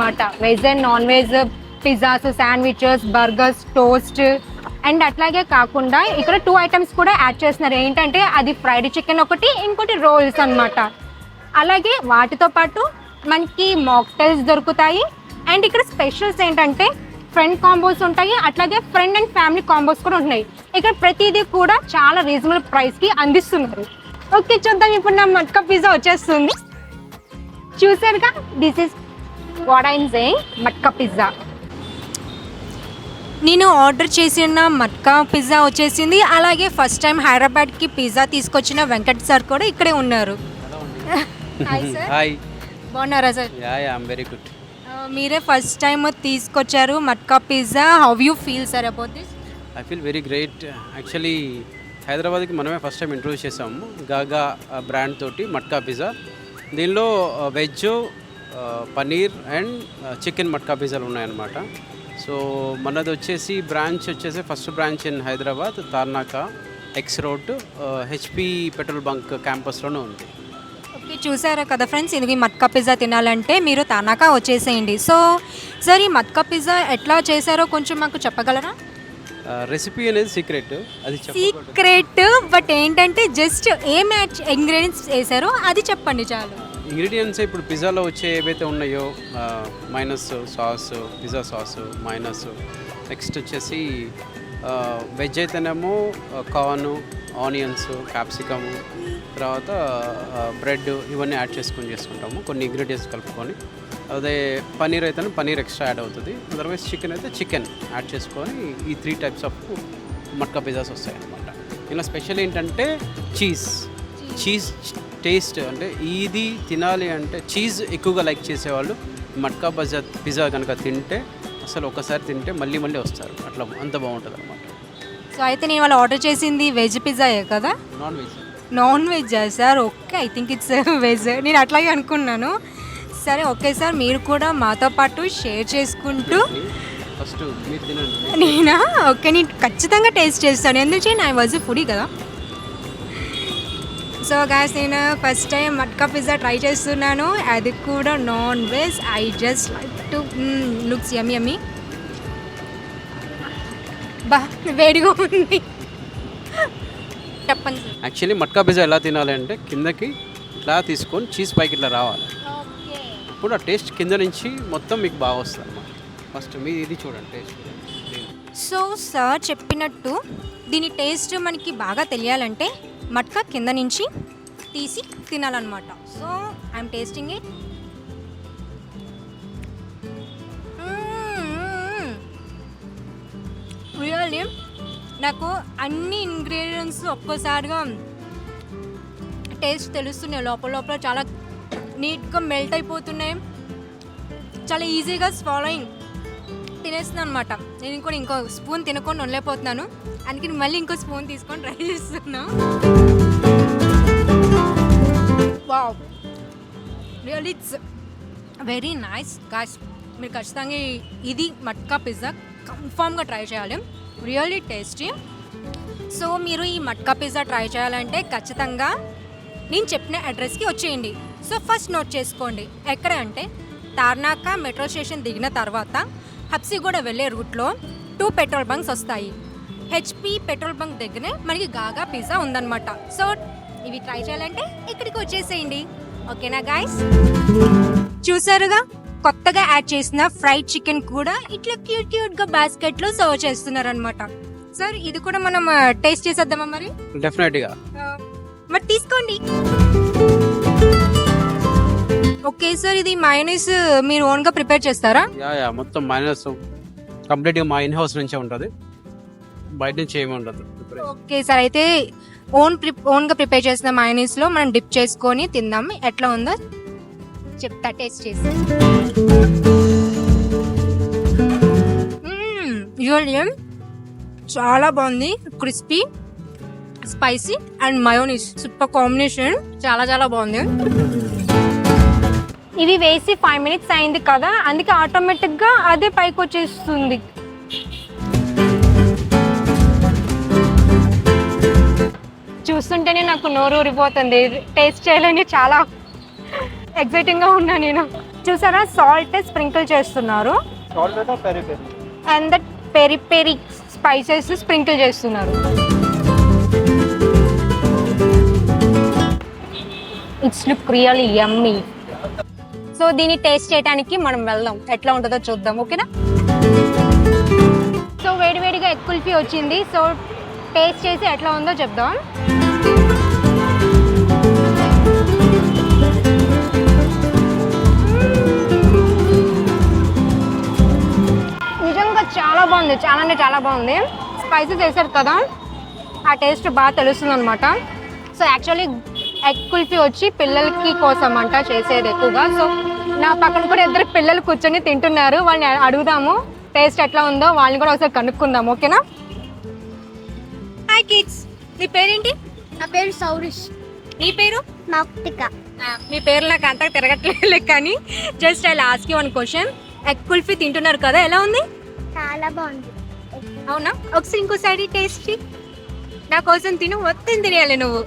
అనమాట. Veg and non veg pizzas, sandwiches, burgers, toast and అట్లాగే కాకుండా ఇక్కడ 2 ఐటమ్స్ కూడా యాడ్ చేస్తున్నారు. ఏంటంటే అది ఫ్రైడ్ చికెన్ ఒకటి, ఇంకోటి రోల్స్ అనమాట. అలాగే వాటితో పాటు మనకి మాక్టైల్స్ దొరుకుతాయి. అండ్ ఇక్కడ స్పెషల్స్ ఏంటంటే ఫ్రెండ్ కాంబోస్ ఉంటాయి, అట్లాగే ఫ్రెండ్ అండ్ ఫ్యామిలీ కాంబోస్ కూడా ఉన్నాయి. ఇక్కడ ప్రతిదీ కూడా చాలా రీజనబుల్ ప్రైస్కి అందిస్తున్నారు. ఓకే, చూద్దాం. ఇప్పుడు నా మట్కా పిజ్జా వచ్చేస్తుంది. చూసారుగా, this is what I am saying, matka pizza. నేను ఆర్డర్ చేసిన మట్కా పిజ్జా వచ్చేసింది. అలాగే ఫస్ట్ టైం హైదరాబాద్కి పిజ్జా తీసుకొచ్చిన వెంకట్ సార్ కూడా ఇక్కడే ఉన్నారు. Hi sir. హాయ్. బాగున్నారా sir? Yeah I'm very good. మీరే ఫస్ట్ టైం తీసుకొచ్చారు matka pizza. How you feel sir about this? I feel very great. Actually హైదరాబాద్కి మనమే ఫస్ట్ టైం ఇంట్రొడ్యూస్ చేసాము గాగా బ్రాండ్ తోటి మట్కా పిజ్జా. దీనిలో veg, paneer and chicken matka పిజ్జాలు ఉన్నాయన్నమాట. సో మనది వచ్చేసి బ్రాంచ్ వచ్చేసి first branch in Hyderabad, Tarnaka, X road, HP petrol bunk క్యాంపస్లోనే ఉంది. ఓకే, చూసారా కదా ఫ్రెండ్స్, ఇది మట్కా పిజ్జా తినాలంటే మీరు తార్నాక వచ్చేసేయండి. సో సార్, ఈ మట్కా పిజ్జా ఎట్లా చేశారో కొంచెం మాకు చెప్పగలరా? రెసిపీ అనేది సీక్రెట్, అది సీక్రెట్. బట్ ఏంటంటే జస్ట్ ఏం ఇంగ్రీడియంట్స్ వేసారో అది చెప్పండి చాలు. ఇంగ్రీడియంట్స్ ఇప్పుడు పిజ్జాలో వచ్చే ఏవైతే ఉన్నాయో, minus sauce, pizza sauce, minus, next వచ్చేసి వెజ్ అయితేనేమో కార్న్, ఆనియన్స్, క్యాప్సికము, తర్వాత బ్రెడ్, ఇవన్నీ యాడ్ చేసుకుంటాము కొన్ని ఇంగ్రీడియంట్స్ కలుపుకొని. అదే పనీర్ అయితేనే పనీర్ ఎక్స్ట్రా యాడ్ అవుతుంది. అదర్వైజ్ చికెన్ అయితే చికెన్ యాడ్ చేసుకొని ఈ 3 టైప్స్ ఆఫ్ మట్కా పిజ్జాస్ వస్తాయి అన్నమాట. ఇలా స్పెషల్ ఏంటంటే చీజ్ టేస్ట్. అంటే ఇది తినాలి అంటే చీజ్ ఎక్కువగా లైక్ చేసేవాళ్ళు మట్కా పిజ్జా కనుక తింటే అసలు ఒకసారి తింటే మళ్ళీ వస్తారు. అట్లా అంత బాగుంటుంది అనమాట. సో అయితే నేను వాళ్ళు ఆర్డర్ చేసింది వెజ్ పిజ్జాయే కదా? Non veg sir? Okay, I think it's veg. నేను అట్లాగే అనుకున్నాను. సరే, ఓకే సార్, మీరు కూడా మాతో పాటు షేర్ చేసుకుంటూ. ఫస్ట్ మీరు తినండి. నేనా? ఓకే, నేను ఖచ్చితంగా టేస్ట్ చేస్తాను, ఎందుకంటే నా వాజ్ ఫుడీ కదా. సో గాయ్స్, నేను first time matka pizza try చేస్తున్నాను, అది కూడా non veg. I just like to looks yummy. బా, వేడిగా ఉంది. చెప్పండి సార్. యాక్చువల్లీ మట్కా పిజ్జా ఎలా తినాలి అంటే కిందకి ఇట్లా తీసుకొని చీజ్ పైకి ఇట్లా రావాలి. ఇప్పుడు ఆ టేస్ట్ కింద నుంచి మొత్తం మీకు బాగా వస్తుంది అన్నమాట. ఫస్ట్ మీరు ఇది చూడండి టేస్ట్. సో సార్ చెప్పినట్టు దీని టేస్ట్ మనకి బాగా తెలియాలంటే మట్కా కింద నుంచి తీసి తినాలన్నమాట. So I'm tasting it. Really నాకు అన్ని ఇంగ్రీడియంట్స్ ఒక్కసారిగా టేస్ట్ తెలుస్తున్నాయి. లోపల చాలా నీట్గా మెల్ట్ అయిపోతున్నాయి. చాలా ఈజీగా స్వాలోయింగ్ తినేస్తున్నాను అనమాట. నేను ఇంకో స్పూన్ తినకుండా ఉండలేకపోతున్నాను, అందుకని మళ్ళీ ఇంకో స్పూన్ తీసుకొని ట్రై చేస్తున్నా. Wow, really it's very nice guys. మీరు ఖచ్చితంగా ఇది మట్కా పిజ్జా కన్ఫామ్గా ట్రై చేయాలి. Really tasty. సో మీరు ఈ మట్కా పిజ్జా ట్రై చేయాలంటే ఖచ్చితంగా నేను చెప్పిన అడ్రస్కి వచ్చేయండి. సో ఫస్ట్ నోట్ చేసుకోండి, ఎక్కడ అంటే తార్నాక మెట్రో స్టేషన్ దిగిన తర్వాత హబ్సిగూడ వెళ్ళే రూట్లో 2 పెట్రోల్ బంక్స్ వస్తాయి. హెచ్పి పెట్రోల్ బంక్ దగ్గరే మనకి గాగా పిజ్జా ఉందన్నమాట. సో ఇవి ట్రై చేయాలంటే ఇక్కడికి వచ్చేసేయండి. ఓకేనా గాయ్స్? చూసారుగా, కొత్తగా యాడ్ చేసిన ఫ్రైడ్ చికెన్ కూడా ఇట్లా క్యూట్గా బాస్కెట్లో సర్వ్ చేస్తున్నారనమాట. సార్, ఇది కూడా మనం టేస్ట్ చేసేద్దామా మరి? డెఫినెట్గా. మరి తీసుకోండి. ఓకే సార్, ఇది మయోనీస్ మీరు ఓన్గా ప్రిపేర్ చేస్తారా? యా మొత్తం మైనస్ కంప్లీట్గా మా ఇన్ హౌస్ నుంచే ఉంటుంది, బయట నుంచి ఏమి ఉండదు. ఓకే సార్, అయితే ఓన్గా ప్రిపేర్ చేసిన మయోనీస్లో మనం డిప్ చేసుకొని తిందాం. ఎట్లా ఉందో చెప్తా టేస్ట్ చేసి. చాలా బాగుంది, crispy, spicy and mayonnaise super combination. చాలా బాగుంది. ఇవి వేసి 5 minutes అయింది కదా, అందుకే ఆటోమేటిక్గా అదే పైకి వచ్చేస్తుంది. చూస్తుంటేనే నాకు నోరు ఊరిపోతుంది. టేస్ట్ చేయాలని చాలా ఎక్సైటింగ్గా ఉన్నా నేను. చూసారా సాల్ట్ స్ప్రింకిల్ చేస్తున్నారు and that peri peri spices sprinkle చేస్తున్నారు. It's look really yummy. So దీన్ని టేస్ట్ చేయడానికి మనం వెళ్దాం, ఎట్లా ఉంటుందో చూద్దాం. ఓకేనా? సో వేడివేడిగా ఎగ్ కుల్ఫీ వచ్చింది. సో టేస్ట్ చేసి ఎట్లా ఉందో చెప్దాం. నిజంగా చాలా బాగుంది, చాలా అంటే చాలా బాగుంది. స్పైసెస్ వేసారు కదా, ఆ టేస్ట్ బాగా తెలుస్తుంది అనమాట. సో యాక్చువల్లీ ఎగ్ కుల్ఫీ వచ్చి పిల్లలకి కోసం అంట చేసేది ఎక్కువగా. సో నా పక్కన కూడా ఇద్దరు పిల్లలు కూర్చొని తింటున్నారు, వాళ్ళని అడుగుదాము టేస్ట్ ఎట్లా ఉందో, వాళ్ళని కూడా ఒకసారి కనుక్కుందాం. ఓకేనా? హాయ్ కిడ్స్, నీ పేరేంటి? నా పేరు సౌరిష్. నీ పేరు? మౌక్తిక. మీ పేరు నాకు అంతా తిరగట్లేదు కానీ just I ask you one question. Egg kulfi తింటున్నారు కదా, ఎలా ఉంది? చాలా బాగుంది. అవునా? ఒకసారి ఇంకోసారి టేస్ట్ నా కోసం తిను, మొత్తం తినేయాలి నువ్వు.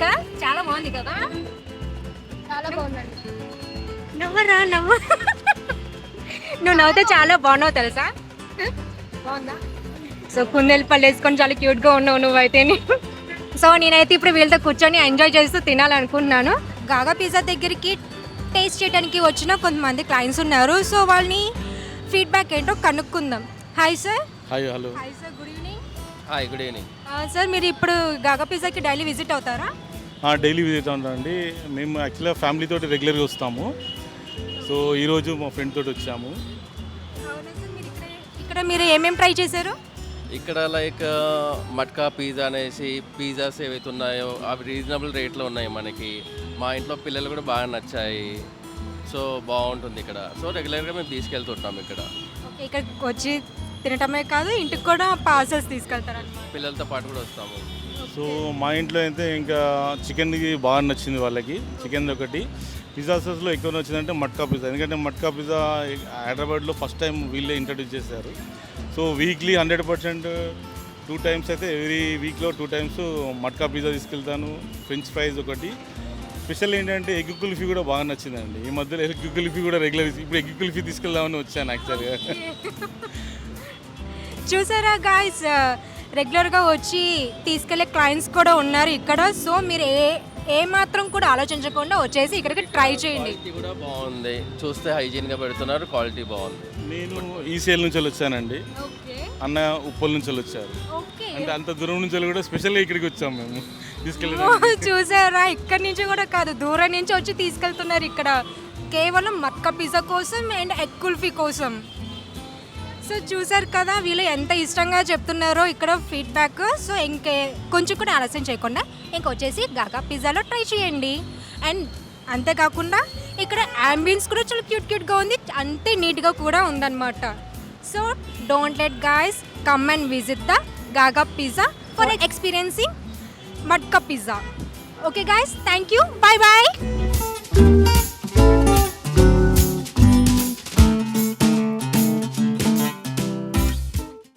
కదా చాలా బాగుంది కదా? చాలా బాగుందండి. నవ్వరా నవ్వు. నువ్వు నవ్వుతే చాలా బాగున్నావు తెలుసా? బాగుందా? సో కుందేలు పళ్ళు వేసుకొని చాలా క్యూట్గా ఉన్నావు నువ్వైతే. సో నేనైతే ఇప్పుడు వీళ్ళతో కూర్చొని ఎంజాయ్ చేస్తూ తినాలనుకుంటున్నాను. గాగా పిజ్జా దగ్గరికి టేస్ట్ చేయడానికి వచ్చిన కొంతమంది క్లయింట్స్ ఉన్నారు. సో వాళ్ళని ఫీడ్బ్యాక్ ఏంటో కనుక్కుందాం. Hi sir. Hi hello. Hi sir, good evening. Hi good evening. Sir మీరు ఇప్పుడు గాగా పిజ్జాకి డైలీ విజిట్ అవుతారా? డైలీ విజిట్ ఉంటామండి. మేము యాక్చువల్గా ఫ్యామిలీతో రెగ్యులర్గా వస్తాము. సో ఈరోజు మా ఫ్రెండ్ తోటి వచ్చాము. అవునా సార్, మీరు ఇక్కడ మీరు ఏమేమి ట్రై చేశారు? ఇక్కడ లైక్ మట్కా పిజ్జా అనేసి పిజ్జాస్ ఏవైతే ఉన్నాయో అవి రీజనబుల్ రేట్లో ఉన్నాయి మనకి. మా ఇంట్లో పిల్లలు కూడా బాగా నచ్చాయి. సో బాగుంటుంది ఇక్కడ. సో రెగ్యులర్గా మేము తీసుకెళ్తుంటాం ఇక్కడ. ఓకే, ఇక్కడికి వచ్చి తినటమే కాదు ఇంటికి కూడా పార్సల్స్ తీసుకెళ్తారన్నమాట. పిల్లలతో పాటు కూడా వస్తాము. సో మా ఇంట్లో అయితే ఇంకా చికెన్కి బాగా నచ్చింది వాళ్ళకి. చికెన్ ఒకటి. పిజ్జా సాస్లో ఎక్కువ నచ్చిందంటే మట్కా పిజ్జా. ఎందుకంటే మట్కా పిజ్జా హైదరాబాద్లో ఫస్ట్ టైం వీళ్ళే ఇంట్రడ్యూస్ చేశారు. సో వీక్లీ 100% 2 times అయితే ఎవ్రీ వీక్లో 2 times మట్కా పిజ్జా తీసుకెళ్తాను. ఫ్రెంచ్ ఫ్రైస్ ఒకటి. స్పెషల్ ఏంటంటే ఎగ్ కుల్ఫీ కూడా బాగా నచ్చిందండి. ఈ మధ్యలో ఎగ్ కుల్ఫీ కూడా రెగ్యులర్, ఇప్పుడు ఎగ్ కుల్ఫీ తీసుకెళ్దామని వచ్చాను యాక్చువల్గా. చూసారా గాయస్, రెగ్యులర్గా వచ్చి తీసుకెళ్లే క్లయింట్స్ కూడా ఉన్నారు ఇక్కడ. సో మీరు ఏ మాత్రం కూడా ఆలోచించకుండా వచ్చేసి ఇక్కడికి ట్రై చేయండి. క్వాలిటీ కూడా బాగుంది, చూస్తే హైజీన్గా పెడుతున్నారు, క్వాలిటీ బాగుంది. నేను ఈసీఎల్ నుంచి వచ్చానండి. ఓకే అన్న ఉప్పల్ నుంచి వచ్చారు. ఓకే. అంటే అంత దూరం నుంచి కూడా స్పెషల్గా ఇక్కడికి వచ్చాము మేము తీసుకెళ్ళి. చూసారా, ఇక్కడ నుంచి కూడా కాదు, దూరం నుంచి వచ్చి తీసుకెళ్తున్నారు ఇక్కడ కేవలం మట్కా పిజ్జా కోసం అండ్ ఎగ్ కుల్ఫీ కోసం. సో చూసారు కదా వీళ్ళు ఎంత ఇష్టంగా చెప్తున్నారో ఇక్కడ ఫీడ్బ్యాక్. సో కొంచెం కూడా ఆలస్యం చేయకుండా వచ్చేసి గాగా పిజ్జాలో ట్రై చేయండి. అండ్ అంతేకాకుండా ఇక్కడ అంబియన్స్ కూడా చాలా క్యూట్గా ఉంది, అంతే నీట్గా కూడా ఉందన్నమాట. So don't let guys come and visit the Gaga pizza for experiencing matka pizza. Okay guys, thank you, bye bye.